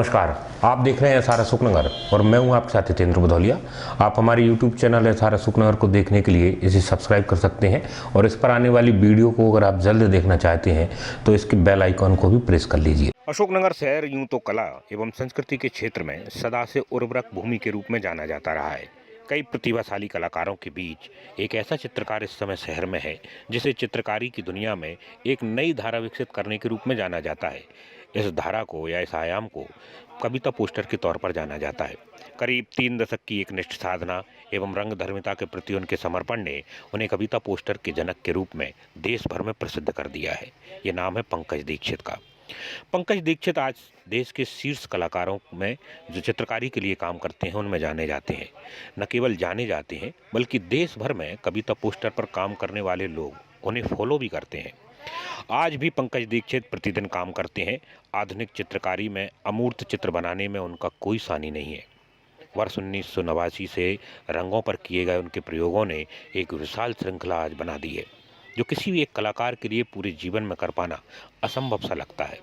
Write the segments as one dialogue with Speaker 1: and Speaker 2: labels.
Speaker 1: नमस्कार, आप देख रहे हैं एसआर अशोकनगर और मैं हूं आपके साथ हितेंद्र भदौलिया। आप हमारे YouTube चैनल एसआर अशोकनगर को देखने के लिए इसे सब्सक्राइब कर सकते हैं और इस पर आने वाली वीडियो को अगर आप जल्द देखना चाहते हैं तो इसके बेल आइकॉन को भी प्रेस कर लीजिए। अशोकनगर शहर यूं तो कला एवं संस्कृति के क्षेत्र में सदा से उर्वरक भूमि के रूप में जाना जाता रहा है। कई प्रतिभाशाली कलाकारों के बीच एक ऐसा चित्रकार इस समय शहर में है जिसे चित्रकारी की दुनिया में एक नई धारा विकसित करने के रूप में जाना जाता है। इस धारा को या इस आयाम को कविता पोस्टर के तौर पर जाना जाता है। करीब 3 दशक की एक निष्ठ साधना एवं रंग धर्मिता के प्रति उनके समर्पण ने उन्हें कविता पोस्टर के जनक के रूप में देश भर में प्रसिद्ध कर दिया है। ये नाम है पंकज दीक्षित का। पंकज दीक्षित आज देश के शीर्ष कलाकारों में जो चित्रकारी के लिए काम करते हैं उनमें जाने जाते हैं। न केवल जाने जाते हैं बल्कि देश भर में कविता पोस्टर पर काम करने वाले लोग उन्हें फॉलो भी करते हैं। आज भी पंकज दीक्षित प्रतिदिन काम करते हैं। आधुनिक चित्रकारी में अमूर्त चित्र बनाने में उनका कोई सानी नहीं है। वर्ष 1989 से रंगों पर किए गए उनके प्रयोगों ने एक विशाल श्रृंखला आज बना दी है जो किसी भी एक कलाकार के लिए पूरे जीवन में कर पाना असंभव सा लगता है।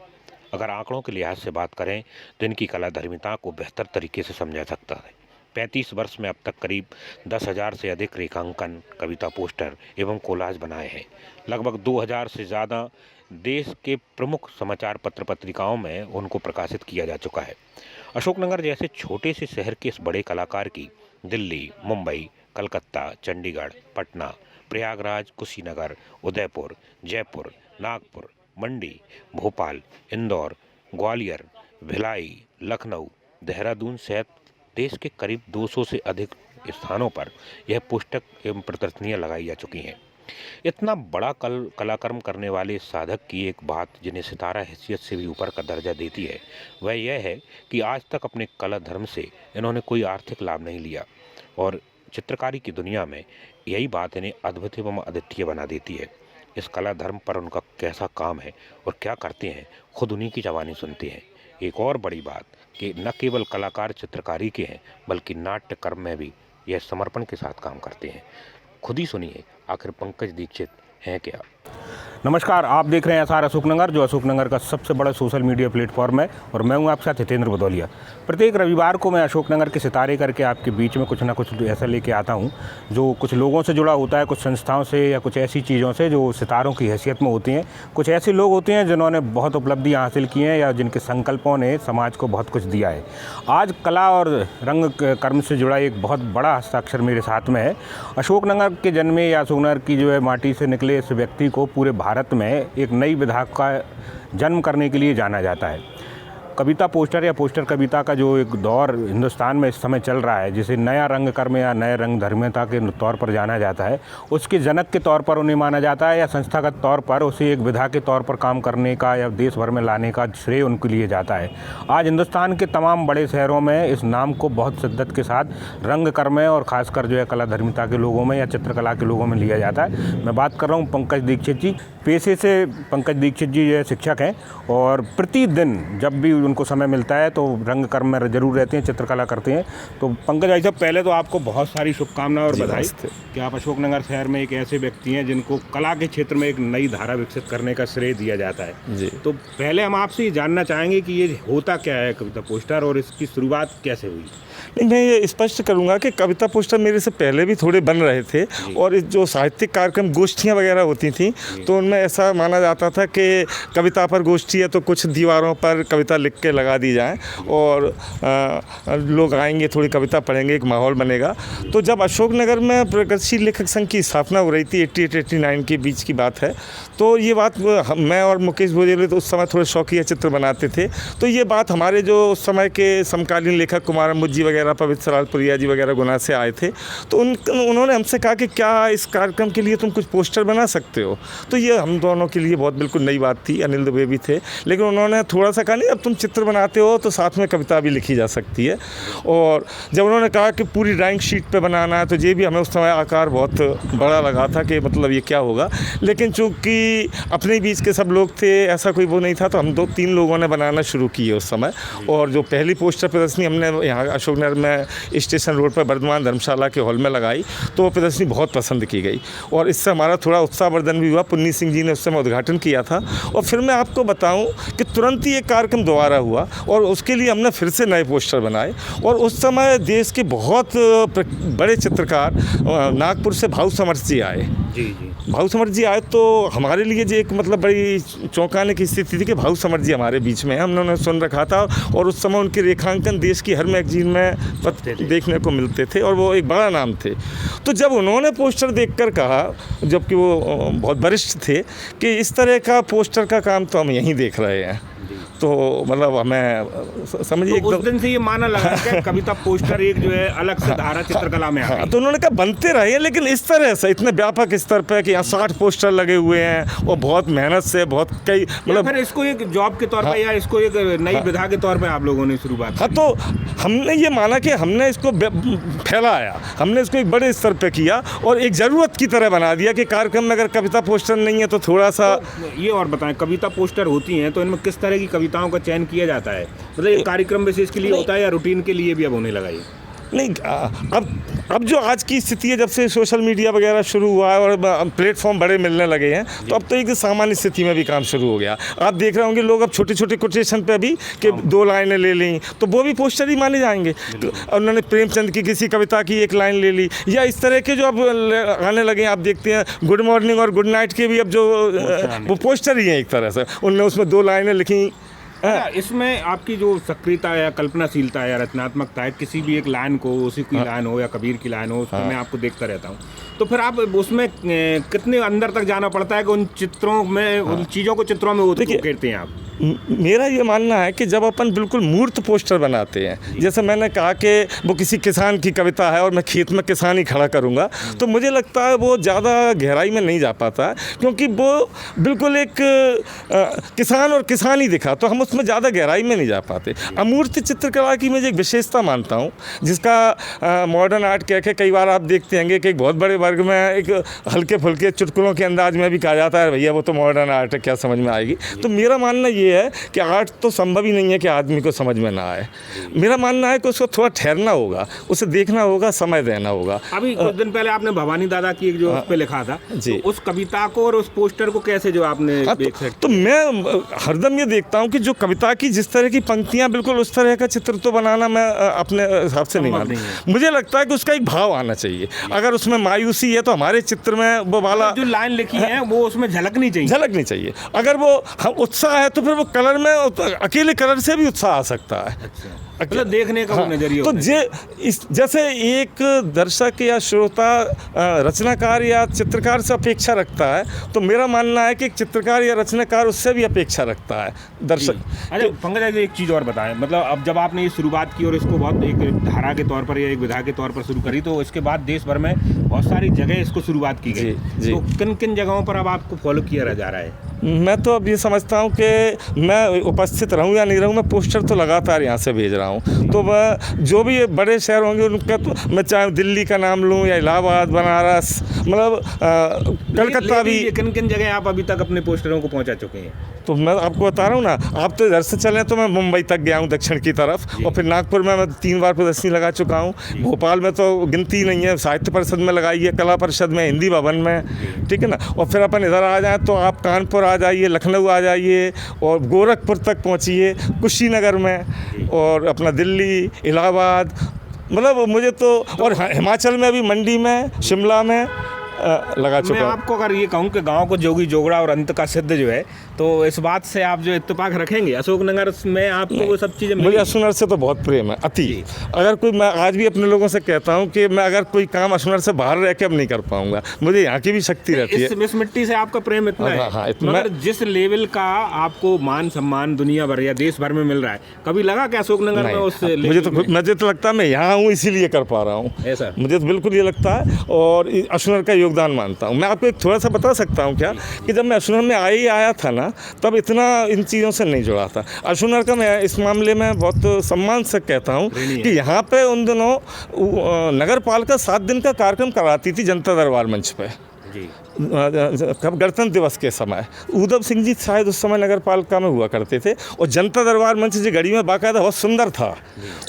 Speaker 1: अगर आंकड़ों के लिहाज से बात करें तो इनकी कलाधर्मिता को बेहतर तरीके से समझा सकता है। 35 वर्ष में अब तक करीब 10,000 से अधिक रेखांकन, कविता पोस्टर एवं कोलाज बनाए हैं। लगभग 2,000 से ज़्यादा देश के प्रमुख समाचार पत्र पत्रिकाओं में उनको प्रकाशित किया जा चुका है। अशोकनगर जैसे छोटे से शहर के इस बड़े कलाकार की दिल्ली, मुंबई, कलकत्ता, चंडीगढ़, पटना, प्रयागराज, कुशीनगर, उदयपुर, जयपुर, नागपुर, मंडी, भोपाल, इंदौर, ग्वालियर, भिलाई, लखनऊ, देहरादून सहित देश के करीब 200 से अधिक स्थानों पर यह पुस्तक एवं प्रदर्शनियाँ लगाई जा चुकी हैं। इतना बड़ा कलाकर्म करने वाले इस साधक की एक बात जिन्हें सितारा हैसियत से भी ऊपर का दर्जा देती है वह यह है कि आज तक अपने कला धर्म से इन्होंने कोई आर्थिक लाभ नहीं लिया और चित्रकारी की दुनिया में यही बात इन्हें अद्भुत एवं अद्वितीय बना देती है। इस कला धर्म पर उनका कैसा काम है और क्या करते हैं खुद उन्हीं की जबानी सुनते हैं। एक और बड़ी बात कि न केवल कलाकार चित्रकारी के हैं बल्कि नाट्य कर्म में भी यह समर्पण के साथ काम करते हैं। खुद ही सुनिए आखिर पंकज दीक्षित हैं क्या। नमस्कार, आप देख रहे हैं एसआर अशोकनगर जो अशोकनगर का सबसे बड़ा सोशल मीडिया प्लेटफॉर्म है और मैं हूं आपके साथ हितेंद्र भदौलिया। प्रत्येक रविवार को मैं अशोकनगर के सितारे करके आपके बीच में कुछ ना कुछ ऐसा लेके आता हूं जो कुछ लोगों से जुड़ा होता है, कुछ संस्थाओं से या कुछ ऐसी चीज़ों से जो सितारों की हैसियत में होती हैं। कुछ ऐसे लोग होते हैं जिन्होंने बहुत उपलब्धियाँ हासिल की हैं या जिनके संकल्पों ने समाज को बहुत कुछ दिया है। आज कला और रंग कर्म से जुड़ा एक बहुत बड़ा हस्ताक्षर मेरे साथ में है। अशोकनगर के जन्मे या अशोकनगर की जो है माटी से निकले इस व्यक्ति को पूरे भारत में एक नई विधा का जन्म करने के लिए जाना जाता है। कविता पोस्टर या पोस्टर कविता का जो एक दौर हिंदुस्तान में इस समय चल रहा है जिसे नया रंग कर्म या नए रंग धर्मिता के तौर पर जाना जाता है, उसके जनक के तौर पर उन्हें माना जाता है या संस्थागत तौर पर उसे एक विधा के तौर पर काम करने का या देश भर में लाने का श्रेय उनके लिए जाता है। आज हिंदुस्तान के तमाम बड़े शहरों में इस नाम को बहुत शिद्दत के साथ रंग कर्म और ख़ासकर जो है कला धर्मिता के लोगों में या चित्रकला के लोगों में लिया जाता है। मैं बात कर रहा हूँ पंकज दीक्षित जी। पेशे से पंकज दीक्षित जी जो है शिक्षक हैं और प्रतिदिन जब भी उनको समय मिलता है तो रंग कर्म में जरूर रहते हैं, चित्रकला करते हैं। तो पंकज भाई साहब, पहले तो आपको बहुत सारी शुभकामनाएं और बधाई कि आप अशोकनगर शहर में एक ऐसे व्यक्ति हैं जिनको कला के क्षेत्र में एक नई धारा विकसित करने का श्रेय दिया जाता है जी। तो पहले हम आपसे ये जानना चाहेंगे कि ये होता क्या है कविता पोस्टर और इसकी शुरुआत कैसे हुई।
Speaker 2: मैं ये स्पष्ट करूंगा कि कविता पोस्टर मेरे से पहले भी थोड़े बन रहे थे और जो साहित्यिक कार्यक्रम गोष्ठियाँ वगैरह होती थी तो उनमें ऐसा माना जाता था कि कविता पर गोष्ठी है तो कुछ दीवारों पर कविता लिख के लगा दी जाए और लोग आएंगे, थोड़ी कविता पढ़ेंगे, एक माहौल बनेगा। तो जब अशोकनगर में प्रगतिशील लेखक संघ की स्थापना हो रही थी 88-89 के बीच की बात है, तो ये बात मैं और मुकेश भोजले तो उस समय थोड़े शौकिया चित्र बनाते थे। तो ये बात हमारे जो उस समय के समकालीन लेखक कुमार मुज्जी वगैरह, पवित्र लालपुरिया जी वगैरह गुना से आए थे, तो उन्होंने हमसे कहा कि क्या इस कार्यक्रम के लिए तुम कुछ पोस्टर बना सकते हो। तो ये हम दोनों के लिए बहुत बिल्कुल नई बात थी। अनिल दुबे भी थे, लेकिन उन्होंने थोड़ा सा कहा नहीं, अब तुम चित्र बनाते हो तो साथ में कविता भी लिखी जा सकती है। और जब उन्होंने कहा कि पूरी ड्राइंग शीट पे बनाना है तो ये भी हमें उस समय आकार बहुत बड़ा लगा था कि मतलब ये क्या होगा। लेकिन चूँकि अपने बीच के सब लोग थे, ऐसा कोई वो नहीं था, तो हम 2-3 लोगों ने बनाना शुरू किए उस समय। और जो पहली पोस्टर प्रदर्शनी हमने यहाँ अशोकनगर में स्टेशन रोड पर वर्धमान धर्मशाला के हॉल में लगाई तो वो प्रदर्शनी बहुत पसंद की गई और इससे हमारा थोड़ा उत्साहवर्धन भी हुआ। पुन्नी सिंह जी ने उस समय उद्घाटन किया था। और फिर मैं आपको बताऊं कि तुरंत ही एक कार्यक्रम दोबारा दोबारा हुआ और उसके लिए हमने फिर से नए पोस्टर बनाए। और उस समय देश के बहुत बड़े चित्रकार नागपुर से भाऊ समर्थ जी आए।
Speaker 3: जी
Speaker 2: भाऊ समर्थ जी आए तो हमारे लिए जो एक मतलब बड़ी चौंकाने की स्थिति थी कि भाऊ समर्थ जी हमारे बीच में हैं। हमने उन्हें सुन रखा था और उस समय उनके रेखांकन देश की हर मैगजीन में देखने को मिलते थे और वो एक बड़ा नाम थे। तो जब उन्होंने पोस्टर देखकर कहा, जबकि वो बहुत वरिष्ठ थे, कि इस तरह का पोस्टर का काम तो हम यहीं देख रहे हैं, तो मतलब हमें समझिए
Speaker 3: तो उस दिन से ये माना लगा कि कविता पोस्टर एक जो है अलग से धारा चित्रकला में आ गई।
Speaker 2: तो उन्होंने कहा बनते रहे, लेकिन इस तरह से इतने व्यापक स्तर पे कि यहाँ 60 पोस्टर लगे हुए हैं और बहुत मेहनत से बहुत कई मतलब
Speaker 3: फिर इसको एक जॉब के तौर पे या इसको एक नई विधा के तौर पे आप लोगों ने शुरुआत
Speaker 2: हाँ, तो हमने ये माना कि हमने इसको फैलाया, हमने इसको एक बड़े स्तर पे किया और एक ज़रूरत की तरह बना दिया कि कार्यक्रम में अगर कविता पोस्टर नहीं है तो थोड़ा सा
Speaker 3: ये और बताएं, कविता पोस्टर होती हैं तो इनमें किस तरह की कविताओं का चयन किया जाता है? मतलब एक कार्यक्रम विशेष के लिए होता है या रूटीन के लिए भी अब होने लगा ये?
Speaker 2: नहीं, अब जो आज की स्थिति है, जब से सोशल मीडिया वगैरह शुरू हुआ है और प्लेटफॉर्म बड़े मिलने लगे हैं, तो अब तो एक सामान्य स्थिति में भी काम शुरू हो गया। आप देख रहे होंगे लोग अब छोटे छोटे कोटेशन पे भी कि 2 लाइनें ले लीं तो वो भी पोस्टर ही माने जाएंगे। तो उन्होंने प्रेमचंद की किसी कविता की 1 लाइन ले ली, या इस तरह के जो अब आने लगे हैं, आप देखते हैं गुड मॉर्निंग और गुड नाइट के भी अब जो वो पोस्टर ही हैं एक तरह से, उनने उसमें 2 लाइनें लिखी।
Speaker 3: इसमें आपकी जो सक्रियता या कल्पनाशीलता या रचनात्मकता है, किसी भी एक लाइन को, उसी की लाइन हो या कबीर की लाइन हो, उसको मैं आपको देखता रहता हूँ, तो फिर आप उसमें कितने अंदर तक जाना पड़ता है कि उन चित्रों में उन चीज़ों को चित्रों में उकेरते हैं आप?
Speaker 2: मेरा ये मानना है कि जब अपन बिल्कुल मूर्त पोस्टर बनाते हैं, जैसे मैंने कहा कि वो किसी किसान की कविता है और मैं खेत में किसान ही खड़ा करूँगा, तो मुझे लगता है वो ज़्यादा गहराई में नहीं जा पाता है, क्योंकि वो बिल्कुल एक किसान और किसान ही दिखा, तो हम उसमें ज़्यादा गहराई में नहीं जा पाते। अमूर्त चित्रकला की मैं एक विशेषता मानता हूँ, जिसका मॉडर्न आर्ट कह के कई बार आप देखते होंगे कि एक बहुत बड़े वर्ग में एक हल्के फुल्के चुटकुलों के अंदाज में भी कहा जाता है, भैया वो तो मॉडर्न आर्ट है, क्या समझ में आएगी। तो मेरा मानना ये है कि आर्ट तो संभव ही नहीं है कि आदमी को समझ में ना आए। मेरा मानना है कि उसको थोड़ा ठहरना होगा, उसे देखना होगा, समय देना होगा।
Speaker 3: अभी कुछ दिन पहले आपने भवानी दादा की एक जो उस पे लिखा था, तो उस कविता को और उस पोस्टर को कैसे जो आपने
Speaker 2: तो मैं हरदम ये देखता हूँ कि जो कविता की जिस तरह की पंक्तियाँ, बिल्कुल उस तरह का चित्र तो बनाना मैं अपने हिसाब से नहीं मानता। मुझे लगता है कि उसका एक भाव आना चाहिए। अगर उसमें मायूसी है तो हमारे चित्र में वो वाला
Speaker 3: जो लाइन लिखी है वो उसमें झलकनी चाहिए। अगर वो उत्साह है तो फिर वो कलर में, अकेले कलर से भी उत्साह आ सकता है। मतलब देखने का नजरिया।
Speaker 2: तो जैसे एक दर्शक या श्रोता रचनाकार या चित्रकार से अपेक्षा रखता है, तो मेरा मानना है कि एक चित्रकार या रचनाकार उससे भी अपेक्षा रखता है दर्शक।
Speaker 3: अच्छा पंकज जी, एक चीज़ और बताएं, मतलब अब जब आपने ये शुरुआत की और इसको बहुत एक धारा के तौर पर या एक विधा के तौर पर शुरू करी, तो इसके बाद देश भर में बहुत सारी जगह इसको शुरुआत की गई। तो किन किन जगहों पर अब आपको फॉलो किया जा रहा है?
Speaker 2: मैं तो अब ये समझता हूँ कि मैं उपस्थित रहूँ या नहीं रहूँ, मैं पोस्टर तो लगातार यहाँ से भेज रहा हूँ। तो मैं जो भी बड़े शहर होंगे उनका, तो मैं चाहे दिल्ली का नाम लूँ या इलाहाबाद, बनारस, मतलब कलकत्ता भी।
Speaker 3: किन किन जगह आप अभी तक अपने पोस्टरों को पहुँचा चुके हैं?
Speaker 2: तो मैं आपको बता रहा हूँ ना, आप तो इधर से चलें तो मैं मुंबई तक गया हूँ, दक्षिण की तरफ, और फिर नागपुर में मैं 3 बार प्रदर्शनी लगा चुका हूँ। भोपाल में तो गिनती नहीं है, साहित्य परिषद में लगाई है, कला परिषद में, हिंदी भवन में, ठीक है ना। और फिर अपन इधर आ जाएँ तो आप कानपुर आ जाइए, लखनऊ आ जाइए और गोरखपुर तक पहुँचिए, कुशीनगर में, और अपना दिल्ली, इलाहाबाद, मतलब मुझे तो, और हिमाचल में भी मंडी में, शिमला में लगा चुका।
Speaker 3: मैं आपको अगर ये कहूँ कि गांव को जोगी जोगड़ा और अंत का सिद्ध जो है, तो इस बात से आप जो इत्तेफाक रखेंगे अशोकनगर में आपको वो सब चीज़ें?
Speaker 2: मुझे अशोकनगर से तो बहुत प्रेम है, अति। अगर कोई, मैं आज भी अपने लोगों से कहता हूँ कि मैं अगर कोई काम अशोकनगर से बाहर रह के अब नहीं कर पाऊंगा, मुझे यहाँ की भी शक्ति रहती है।
Speaker 3: इस मिट्टी से आपका प्रेम इतना है? हाँ, मगर जिस लेवल का आपको मान सम्मान दुनिया भर या देश भर में मिल रहा है, कभी लगा कि अशोकनगर में उस?
Speaker 2: मुझे तो लगता है मैं यहाँ हूँ इसीलिए कर पा रहा हूँ, ऐसा मुझे तो बिल्कुल ये लगता है, और अशोकनगर का योगदान मानता हूँ। मैं आपको एक थोड़ा सा बता सकता हूँ क्या, कि जब मैं अशोकनगर में आया था ना, तब इतना इन चीज़ों से नहीं जुड़ा था। अशोकनगर का मैं इस मामले में बहुत सम्मान से कहता हूँ कि यहाँ पे उन दिनों नगर पालिका 7 दिन का कार्यक्रम कराती थी जनता दरबार मंच पे। गणतंत्र दिवस के समय उधम सिंह जी शायद उस समय नगर पालिका में हुआ करते थे, और जनता दरबार मंच जो गढ़ी में बाकायदा बहुत सुंदर था,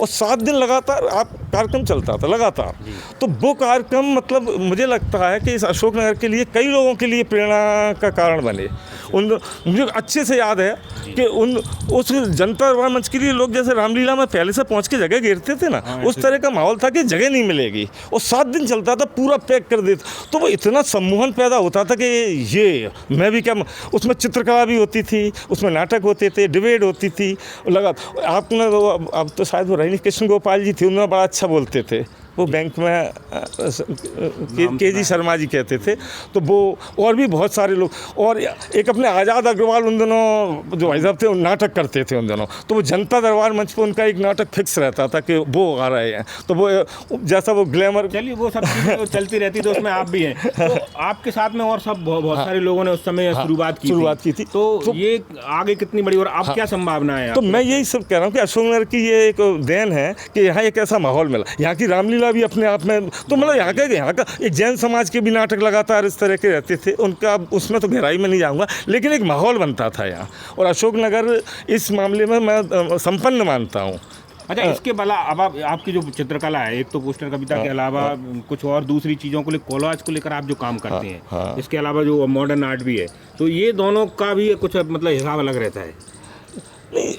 Speaker 2: और 7 दिन लगातार आप कार्यक्रम चलता था लगातार। तो वो कार्यक्रम मतलब मुझे लगता है कि इस अशोकनगर के लिए कई लोगों के लिए प्रेरणा का कारण बने। मुझे अच्छे से याद है कि उस जनता दरबार मंच के लिए लोग जैसे रामलीला में पहले से पहुंच के जगह घेरते थे ना, उस तरह का माहौल था कि जगह नहीं मिलेगी, और 7 दिन चलता था, पूरा पैक कर देते। तो वो इतना सम्मोहन पैदा होता था कि ये मैं भी क्या, उसमें चित्रकला भी होती थी, उसमें नाटक होते थे, डिबेट होती थी लगा। आपने अब तो शायद वो रजनी कृष्ण गोपाल जी थे, उन्होंने बड़ा अच्छा बोलते थे, वो बैंक में के जी शर्मा जी कहते थे। तो वो और भी बहुत सारे लोग, और एक अपने आज़ाद अग्रवाल उन दिनों जो भाई साहब थे वो नाटक करते थे उन दिनों। तो वो जनता दरबार मंच पर उनका एक नाटक फिक्स रहता था कि वो आ रहे हैं, तो वो जैसा वो ग्लैमर,
Speaker 3: चलिए वो सब चीज़ें चलती रहती, तो उसमें आप भी हैं। तो आपके साथ में और सब बहुत सारे लोगों ने उस समय शुरुआत की थी। तो ये आगे कितनी बड़ी, और अब क्या संभावना है?
Speaker 2: तो मैं यही सब कह रहा हूँ कि अशोकनगर की ये एक देन है कि यहाँ एक ऐसा माहौल मिला। यहाँ की रामलीला भी अपने आप में, तो मतलब यहाँ का एक जैन समाज के भी नाटक लगातार इस तरह के रहते थे, उनका उसमें तो गहराई में नहीं जाऊँगा, लेकिन एक माहौल बनता था यहाँ, और अशोकनगर इस मामले में मैं संपन्न मानता हूँ।
Speaker 3: अच्छा, इसके अलावा अब आपकी जो चित्रकला है, एक तो पोस्टर कविता के अलावा कुछ और दूसरी चीज़ों को कोलाज को लेकर आप जो काम करते हैं, इसके अलावा जो मॉडर्न आर्ट भी है, तो ये दोनों का भी कुछ मतलब हिसाब अलग रहता है?
Speaker 2: नहीं,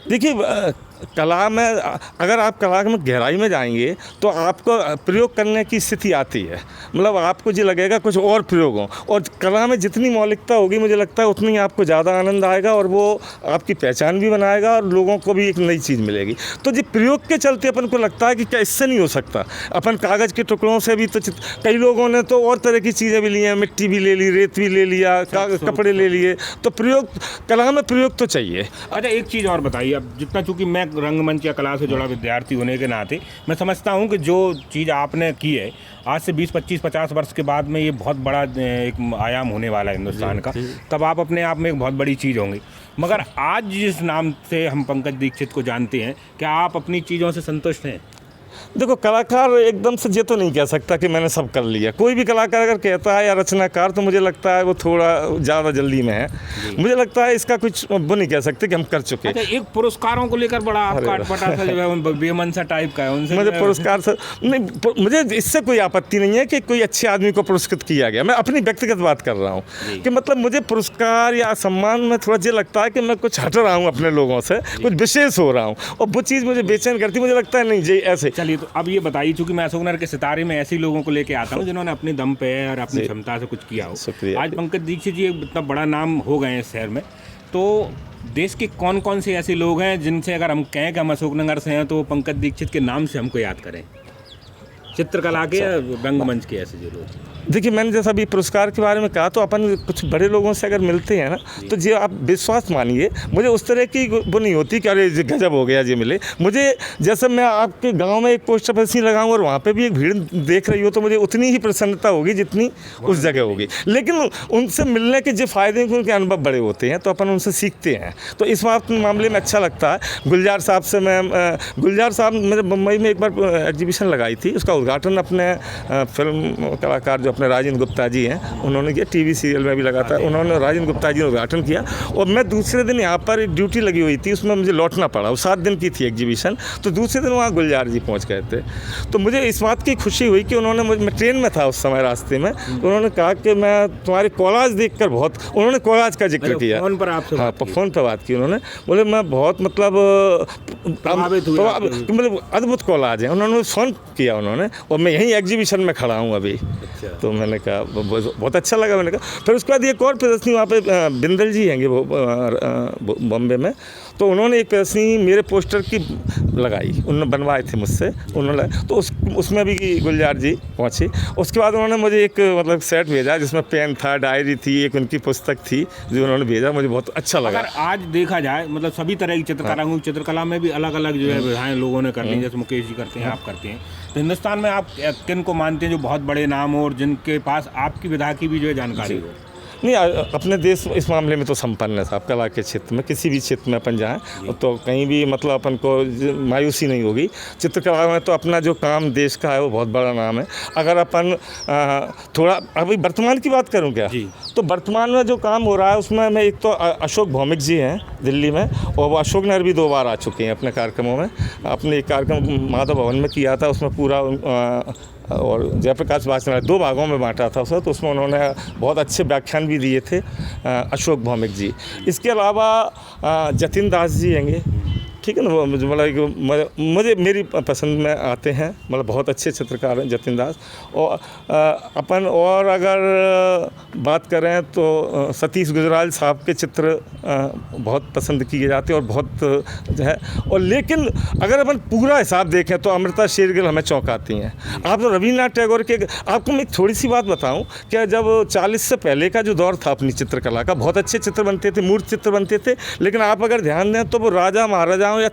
Speaker 2: देखिए कला में अगर आप कला में गहराई में जाएंगे तो आपको प्रयोग करने की स्थिति आती है, मतलब आपको जो लगेगा कुछ और प्रयोग हो, और कला में जितनी मौलिकता होगी मुझे लगता है उतनी आपको ज़्यादा आनंद आएगा, और वो आपकी पहचान भी बनाएगा और लोगों को भी एक नई चीज़ मिलेगी। तो जो प्रयोग के चलते अपन को लगता है कि क्या इससे नहीं हो सकता, अपन कागज़ के टुकड़ों से भी तो कई लोगों ने तो और तरह की चीज़ें भी ली हैं, मिट्टी भी ले ली, रेत भी ले लिया, कपड़े ले लिए, तो प्रयोग कला में प्रयोग तो चाहिए।
Speaker 3: अच्छा, एक चीज़ और बताइए, अब जितना चूँकि मैं रंगमंच या कला से जुड़ा विद्यार्थी होने के नाते मैं समझता हूँ कि जो चीज़ आपने की है आज से 20, 25, 50 वर्ष के बाद में ये बहुत बड़ा एक आयाम होने वाला है हिंदुस्तान का, तब आप अपने आप में एक बहुत बड़ी चीज़ होंगी। मगर आज जिस नाम से हम पंकज दीक्षित को जानते हैं, क्या आप अपनी चीज़ों से संतुष्ट हैं?
Speaker 2: देखो, कलाकार एकदम से ये तो नहीं कह सकता कि मैंने सब कर लिया। कोई भी कलाकार अगर कहता है या रचनाकार, तो मुझे लगता है वो थोड़ा ज़्यादा जल्दी में है। मुझे लगता है इसका कुछ वो नहीं कह सकते कि हम कर चुके।
Speaker 3: अच्छा, एक पुरस्कारों को लेकर बड़ा आपका अटपटा सा जो है बेमनसा टाइप का है, उनसे
Speaker 2: मुझे पुरस्कार से नहीं, मुझे इससे कोई आपत्ति नहीं है कि कोई अच्छे आदमी को पुरस्कृत किया गया। मैं अपनी व्यक्तिगत बात कर रहा हूँ कि मतलब मुझे पुरस्कार या सम्मान में थोड़ा ये लगता है कि मैं कुछ हट रहा हूँ अपने लोगों से, कुछ विशेष हो रहा हूँ, और वो चीज़ मुझे बेचैन करती। मुझे लगता है नहीं जी ऐसे।
Speaker 3: चलिए, तो अब ये बताइए, चूंकि मैं अशोकनगर के सितारे में ऐसे लोगों को लेके आता हूँ जिन्होंने अपने दम पे और अपनी क्षमता से कुछ किया हो। आज पंकज दीक्षित जी इतना बड़ा नाम हो गए हैं इस शहर में, तो देश के कौन कौन से ऐसे लोग हैं जिनसे अगर हम कहें कि हम अशोकनगर से हैं तो पंकज दीक्षित के नाम से हमको याद करें, चित्रकला के या रंगमंच के ऐसे जो लोग?
Speaker 2: देखिए, मैंने जैसा अभी पुरस्कार के बारे में कहा, तो अपन कुछ बड़े लोगों से अगर मिलते हैं ना, तो जो आप विश्वास मानिए, मुझे उस तरह की वो नहीं होती कि अरे गजब हो गया जी मिले। मुझे जैसे मैं आपके गांव में एक पोस्टर प्रदर्शनी लगाऊं और वहाँ पे भी एक भीड़ देख रही हो, तो मुझे उतनी ही प्रसन्नता होगी जितनी उस जगह होगी। लेकिन उनसे मिलने के जो फ़ायदे हैं, उनके अनुभव बड़े होते हैं, तो अपन उनसे सीखते हैं। तो इस बात मामले में अच्छा लगता है। गुलजार साहब से गुलजार साहब मेरे मुंबई में एक बार एग्जीबिशन लगाई थी, उसका उद्घाटन अपने फिल्म कलाकार अपने राजेंद्र गुप्ता जी हैं, उन्होंने किया। टीवी सीरियल में भी लगा था, उन्होंने राजेंद्र गुप्ता जी ने उद्घाटन किया, और मैं दूसरे दिन यहाँ पर एक ड्यूटी लगी हुई थी, उसमें मुझे लौटना पड़ा। वो 7 दिन की थी एग्जीबिशन, तो दूसरे दिन वहाँ गुलजार जी पहुँच गए थे। तो मुझे इस बात की खुशी हुई कि उन्होंने मैं ट्रेन में था उस समय रास्ते में, तो उन्होंने कहा कि मैं तुम्हारे कोलाज देखकर बहुत, उन्होंने कोलाज का जिक्र किया,
Speaker 3: फोन पर आपसे?
Speaker 2: हाँ, फोन पर बात की उन्होंने। बोले मैं बहुत मतलब अद्भुत कोलाज है, उन्होंने फ़ोन किया उन्होंने, और मैं यहीं एग्जीबिशन में खड़ा हूँ अभी। तो मैंने कहा बहुत अच्छा लगा। मैंने कहा फिर उसके बाद एक और प्रदर्शनी वहाँ पे बिंदल जी हैंगे वो बॉम्बे में, तो उन्होंने एक प्रदर्शनी मेरे पोस्टर की लगाई, उन्होंने बनवाए थे मुझसे, उन्होंने तो उसमें भी गुलजार जी पहुँचे। उसके बाद उन्होंने मुझे एक मतलब सेट भेजा जिसमें पेन था, डायरी थी, एक उनकी पुस्तक थी जो उन्होंने भेजा, मुझे बहुत अच्छा लगा।
Speaker 3: अगर आज देखा जाए मतलब सभी तरह की चित्रकला में भी अलग अलग जो है विधाएं लोगों ने कर ली, जैसे मुकेश जी करते हैं, आप करते हैं, तो हिंदुस्तान में आप किन को मानते हैं जो बहुत बड़े नाम हो और जिनके पास आपकी विधा की भी जो है जानकारी हो?
Speaker 2: नहीं अपने देश इस मामले में तो संपन्न है साहब, कला के क्षेत्र में किसी भी क्षेत्र में अपन जाएँ तो कहीं भी मतलब अपन को मायूसी नहीं होगी। चित्रकला में तो अपना जो काम देश का है वो बहुत बड़ा नाम है। अगर अपन थोड़ा अभी वर्तमान की बात करूं क्या, तो वर्तमान में जो काम हो रहा है उसमें मैं एक तो अशोक भौमिक जी हैं दिल्ली में, और वो अशोक नगर भी 2 बार आ चुके हैं अपने कार्यक्रमों में। अपने एक कार्यक्रम माधव भवन में किया था, उसमें पूरा और जयप्रकाश वाचनालय 2 भागों में बांटा था उसे, तो उसमें उन्होंने बहुत अच्छे व्याख्यान भी दिए थे अशोक भौमिक जी। इसके अलावा जतिन दास जी हैंगे, ठीक है ना, वो मुझे मेरी पसंद में आते हैं, मतलब बहुत अच्छे चित्रकार हैं जतिन दास। और अपन और अगर बात करें तो सतीश गुजराल साहब के चित्र बहुत पसंद किए जाते हैं और बहुत जो है। और लेकिन अगर अपन पूरा हिसाब देखें तो अमृता शेरगिल हमें चौंकाती हैं। आप तो रवीन्द्रनाथ टैगोर के, आपको मैं एक थोड़ी सी बात बताऊं कि जब 40 से पहले का जो दौर था अपनी चित्रकला का, बहुत अच्छे चित्र बनते थे, मूर्त चित्र बनते थे, लेकिन आप अगर ध्यान दें तो वो राजा महाराजा या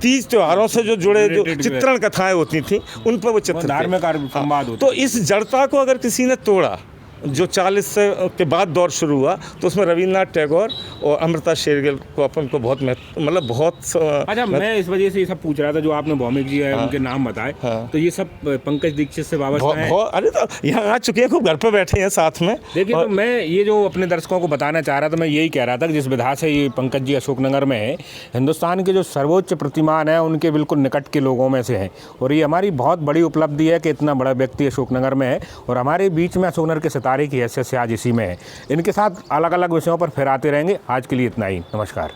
Speaker 2: तीज त्योहारों से जो जुड़े जो चित्रण कथाएं होती थी उन पर वो चित्र
Speaker 3: धार्मिक संवाद होते।
Speaker 2: तो इस जड़ता को अगर किसी ने तोड़ा, जो 40 के बाद दौर शुरू हुआ, तो उसमें रवीन्द्रनाथ टैगोर और अमृता शेरगिल को अपन को बहुत मतलब बहुत।
Speaker 3: अच्छा, मैं इस वजह से ये सब पूछ रहा था, जो आपने भौमिक जी है उनके नाम बताए, तो ये सब पंकज दीक्षित से वाबस्ता है?
Speaker 2: अरे तो यहाँ आ चुके हैं, खूब घर पे बैठे हैं साथ में।
Speaker 3: देखिए, तो मैं ये जो अपने दर्शकों को बताना चाह रहा था, मैं यही कह रहा था कि जिस विधा से ये पंकज जी अशोकनगर में है, हिंदुस्तान के जो सर्वोच्च प्रतिमान है उनके बिल्कुल निकट के लोगों में से हैं, और ये हमारी बहुत बड़ी उपलब्धि है कि इतना बड़ा व्यक्ति अशोकनगर में है और हमारे बीच में अशोकनगर के सितारे की हैसियत से आज इसी में है। इनके साथ अलग अलग विषयों पर फिर आते रहेंगे। आज के लिए इतना ही, नमस्कार।